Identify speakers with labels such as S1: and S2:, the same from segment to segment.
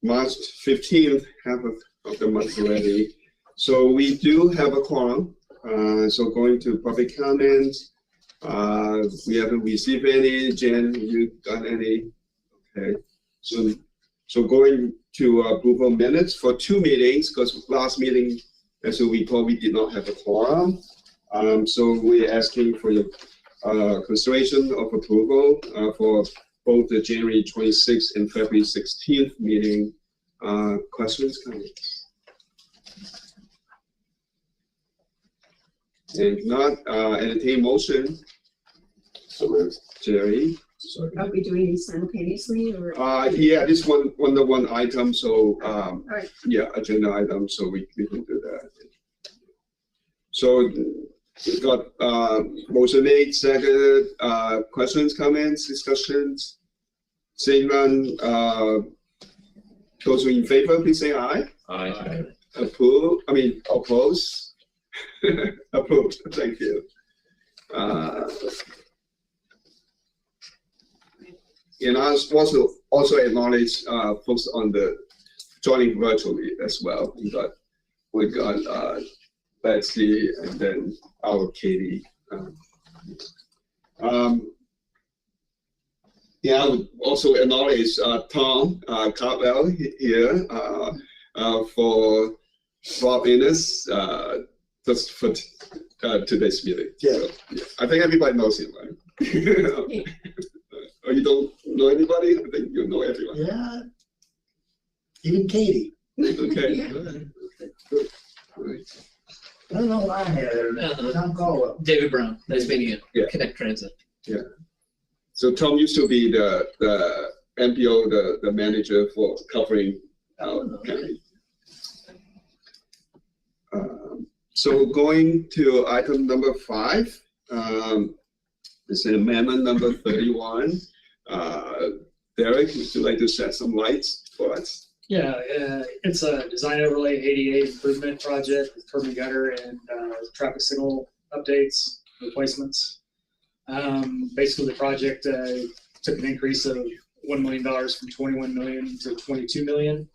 S1: March 15th, half of the month already. So we do have a quorum. So going to public comments. We haven't received any. Jen, you got any? Okay. So going to approval minutes for 2 meetings, because last meeting, as you recall, we did not have a quorum. So we're asking for your consideration of approval for both the January 26th and February 16th meeting. Questions, comments? If not, entertain motion. So Jerry.
S2: Sorry. Are we doing these simultaneously or?
S1: Yeah, this one item. So
S2: all right.
S1: yeah, agenda item. So we can do that. So we got motion made, seconded. Questions, comments, discussions. Seeing none. Those in favor, please say aye.
S3: Aye.
S1: Approve. I mean, oppose. Approved. Thank you. And I also acknowledge folks on the joining virtually as well. We got Betsy and then our Katie. Yeah, I would also acknowledge Tom Cartwell here for dropping us just for today's meeting.
S4: Yeah.
S1: So, yeah. I think everybody knows him, right? Or you don't know anybody? I think you know everyone.
S4: Yeah. Even Katie.
S1: Okay.
S2: Yeah.
S1: Okay. Good. All right.
S4: I don't know why I had Tom Caldwell.
S3: David Brown, nice meeting you.
S1: Yeah.
S3: Connect Transit.
S1: Yeah. So Tom used to be the MPO, the manager for covering our county. So going to item number 5, it's amendment number 31. Derek, would you like to set some lights for us?
S5: Yeah, it's a design overlay ADA improvement project with curb and gutter and traffic signal updates, replacements. Basically, the project took an increase of $1 million from 21 million to 22 million.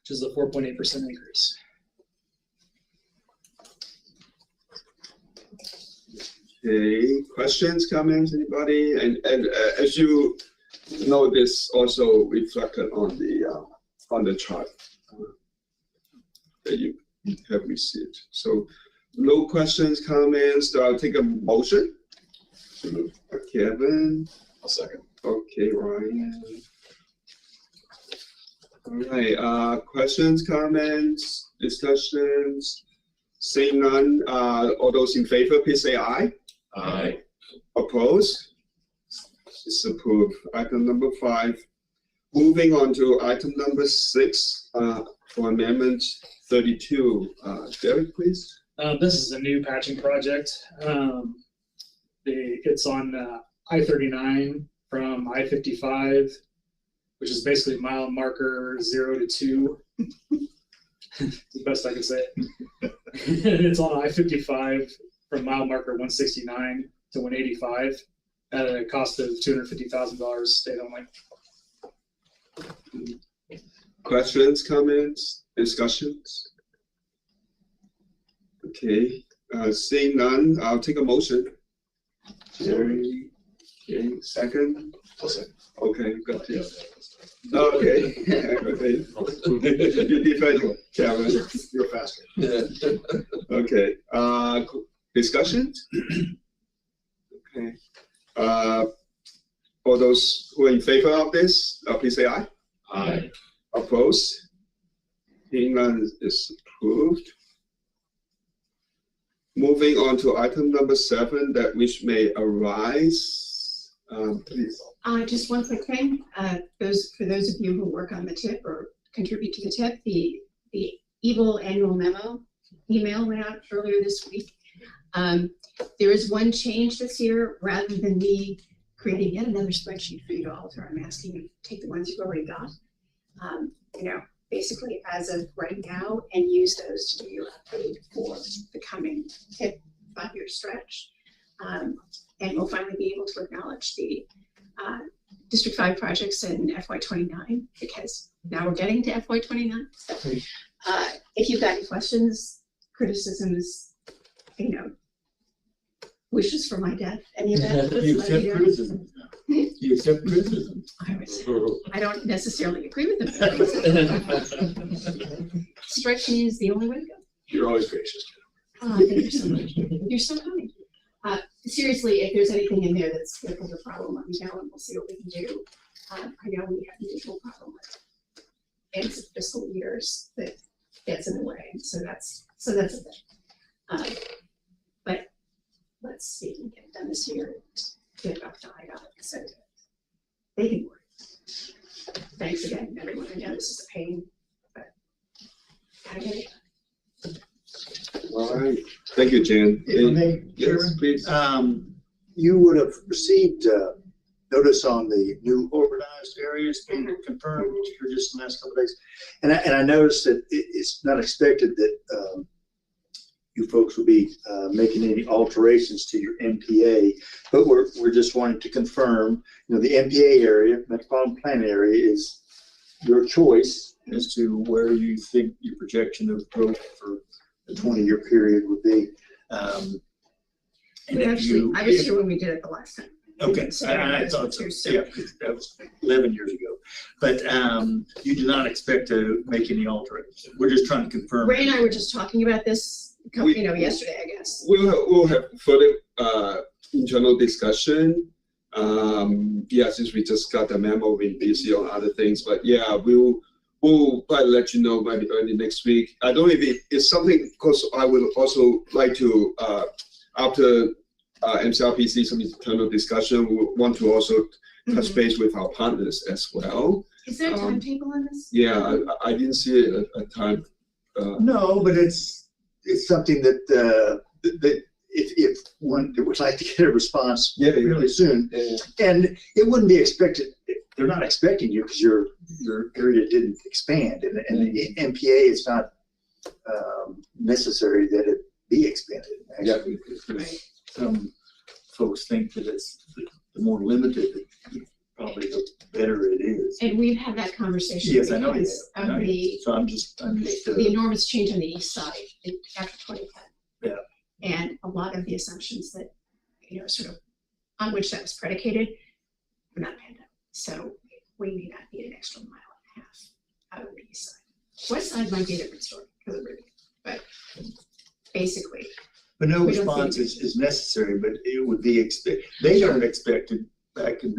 S5: Which is a 4.8% increase.
S1: Okay, questions, comments, anybody? And as you know, this also reflected on the chart that you have received. So no questions, comments. So I'll take a motion. Kevin.
S3: I'll second.
S1: Okay, Ryan. All right. Questions, comments, discussions. Seeing none. All those in favor, please say aye.
S3: Aye.
S1: Opposed? It's approved. Item number 5. Moving on to item number 6 for amendment 32. Derek, please.
S5: This is a new patching project. It's on I-39 from I-55, which is basically mile marker 0 to 2. The best I can say it. And it's on I-55 from mile marker 169 to 185 at a cost of $250,000 state only.
S1: Questions, comments, discussions? Okay, seeing none, I'll take a motion. Jerry, okay, second. Okay, got you. Okay. Okay. You defend Kevin.
S4: You're faster.
S1: Okay. Discussions? Okay. For those who are in favor of this, please say aye.
S3: Aye.
S1: Opposed? Seeing none is approved. Moving on to item number 7, that which may arise. Please.
S2: Just one quick thing. For those of you who work on the TIP or contribute to the TIP, the EVIL annual memo email went out earlier this week. There is one change this year. Rather than me creating yet another spreadsheet for you to alter, I'm asking you to take the ones you've already got. Basically as of right now, and use those to do your update for the coming TIP 5-year stretch. And we'll finally be able to acknowledge the District 5 projects in FY29, because now we're getting to FY29. So, if you've got any questions, criticisms, wishes for my death, any of that,
S4: You
S2: just let
S4: accept
S2: me know.
S4: criticism. You accept criticism.
S2: I don't necessarily agree with them. Strike me as the only way to go.
S4: You're always gracious.
S2: Thank you so much. You're so kind. Seriously, if there's anything in there that's a problem, let me know and we'll see what we can do. I know we have the usual problem with ends of fiscal years that gets in the way, so that's a thing. But let's see if we can get it done this year and get it up to IDOT, so they can work. Thanks again, everyone. I know this is a pain, but gotta get it done.
S1: All right, thank you, Jan.
S4: If I may,
S1: Yes,
S4: Chairman,
S1: please.
S4: you would have received notice on the new urbanized areas being confirmed here just in the last couple of days. And I noticed that it's not expected that you folks will be making any alterations to your MPA, but we're just wanting to confirm, the MPA area, Metropolitan Plan area, is your choice as to where you think your projection of growth for the 20-year period would be. And
S2: I was here when we did it the last time.
S4: Okay,
S2: So
S4: I thought so.
S2: so-
S4: Yeah, that was 11 years ago. But you do not expect to make any alterations. We're just trying to confirm.
S2: Ray and I were just talking about this, yesterday, I guess.
S1: We'll have further internal discussion. Since we just got the memo, we've been busy on other things, but yeah, we'll probably let you know maybe early next week. I don't know if it's something, because I would also like to, after MCRPC, some internal discussion, we want to also touch base with our partners as well.
S2: Is there a timetable on this?
S1: Yeah, I didn't see a time.
S4: No, but it's something that if one would like to get a response really soon, and it wouldn't be expected. They're not expecting you because your area didn't expand, and the MPA is not necessary that it be expanded. Actually,
S2: Right.
S4: some folks think that it's the more limited, probably the better it is.
S2: And we've had that conversation.
S4: Yes, I know you
S2: because
S4: have.
S2: of
S4: I know you have. So I'm just
S2: the enormous change on the east side after 2010.
S4: Yeah.
S2: And a lot of the assumptions that, sort of on which that was predicated were not panned out. So we may not need an extra mile and a half out of the east side. West side might be a different story because of Ruby, but basically.
S4: But no
S2: We don't
S4: response
S2: think-
S4: is necessary, but it would be they aren't expected back in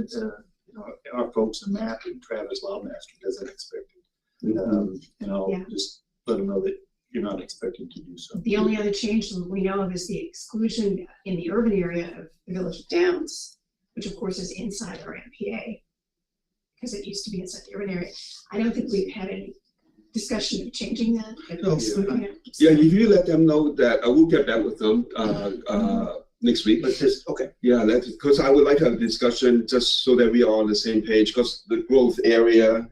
S4: our folks in MAP and Travis Lawmaster doesn't expect it.
S2: Yeah.
S4: Just let them know that you're not expecting to do so.
S2: The only other change that we know of is the exclusion in the urban area of the Village of Downs, which of course is inside our MPA, because it used to be inside the urban area. I don't think we've had any discussion of changing that. But
S4: No,
S2: excluding it.
S1: Yeah, if you let them know that, I will get back with them next week.
S4: But just, okay.
S1: Yeah, because I would like to have a discussion just so that we are on the same page, because the growth area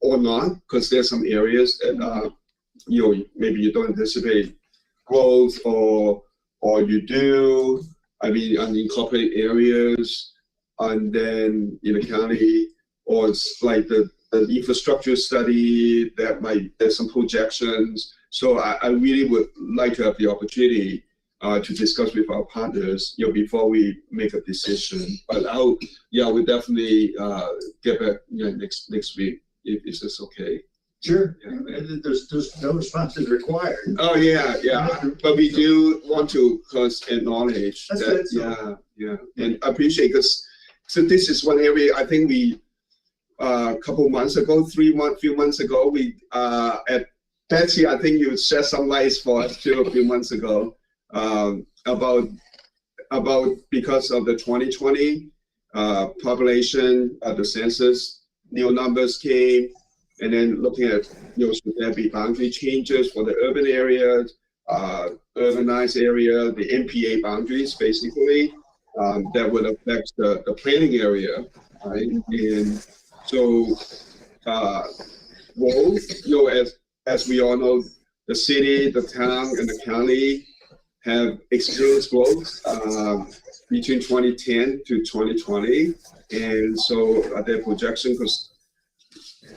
S1: or not, because there's some areas that maybe you don't anticipate growth or you do. I mean, unincorporated areas, and then in the county, or it's like the infrastructure study there's some projections. So I really would like to have the opportunity to discuss with our partners, before we make a decision. But we'll definitely get back next week if it's okay.
S4: Sure.
S1: Yeah.
S4: There's no responses required.
S1: Oh yeah. But we do want to acknowledge
S4: That's
S1: that.
S4: good.
S1: Yeah, and appreciate because so this is one area I think we a few months ago, we at Betsy, I think you shed some lights for us too a few months ago about because of the 2020 population, the census, new numbers came, and then looking at should there be boundary changes for the urban areas, urbanized area, the MPA boundaries basically that would affect the planning area, right? And so both, as we all know, the city, the town, and the county have experienced growth between 2010 to 2020, and so their projection, because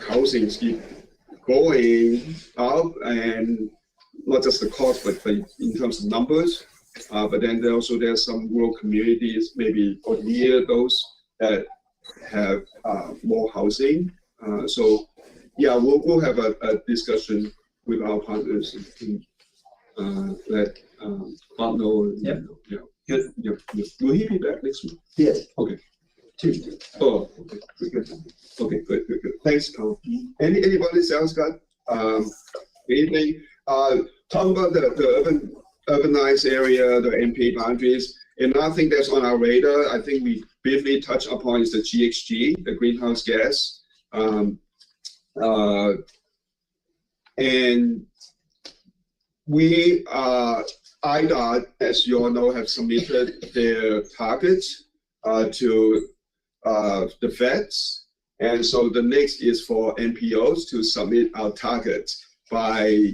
S1: housing keep going up, and not just the cost, but in terms of numbers. But then there's some rural communities, maybe near those that have more housing. So yeah, we'll have a discussion with our partners and let Bob know.
S3: Yep.
S1: Good. Yep. Will he be back next week?
S4: Yes.
S1: Okay.
S4: Tuesday.
S1: Oh, okay. Good. Okay, good. Thanks, Tom. Anybody else got anything? Talk about the urbanized area, the MP boundaries. Another thing that's on our radar, I think we briefly touched upon, is the GHG, the greenhouse gas. And we, IDOT, as you all know, have submitted their targets to the feds. And so the next is for NPOs to submit our targets by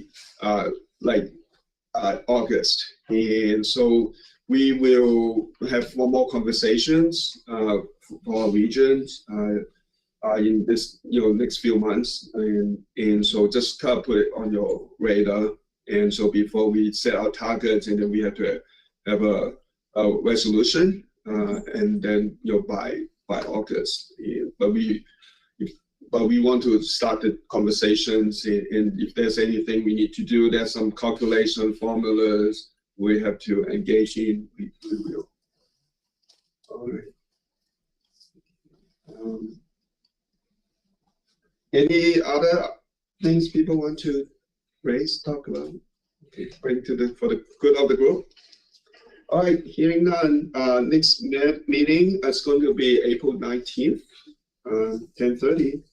S1: August. And so we will have more conversations for our regions in this next few months. And so just kind of put it on your radar. And so before we set our targets, and then we have to have a resolution, and then by August. But we want to start the conversations, and if there's anything we need to do, there's some calculation formulas we have to engage in. We will. All right. Any other things people want to raise, talk about, bring to for the good of the group? All right, hearing none. Next meeting is going to be April 19th, 10:30.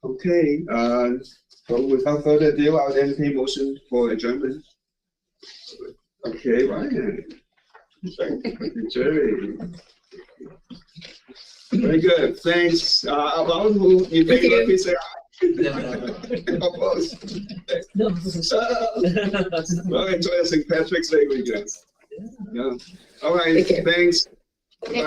S1: Okay. So without further ado, I'll entertain motion for adjournment. Okay, Ryan. Jerry. Very good. Thanks. About who in favor, please say aye. Opposed? Well, enjoy St. Patrick's Day weekend. Yeah. All right. Thanks.
S2: Thank you.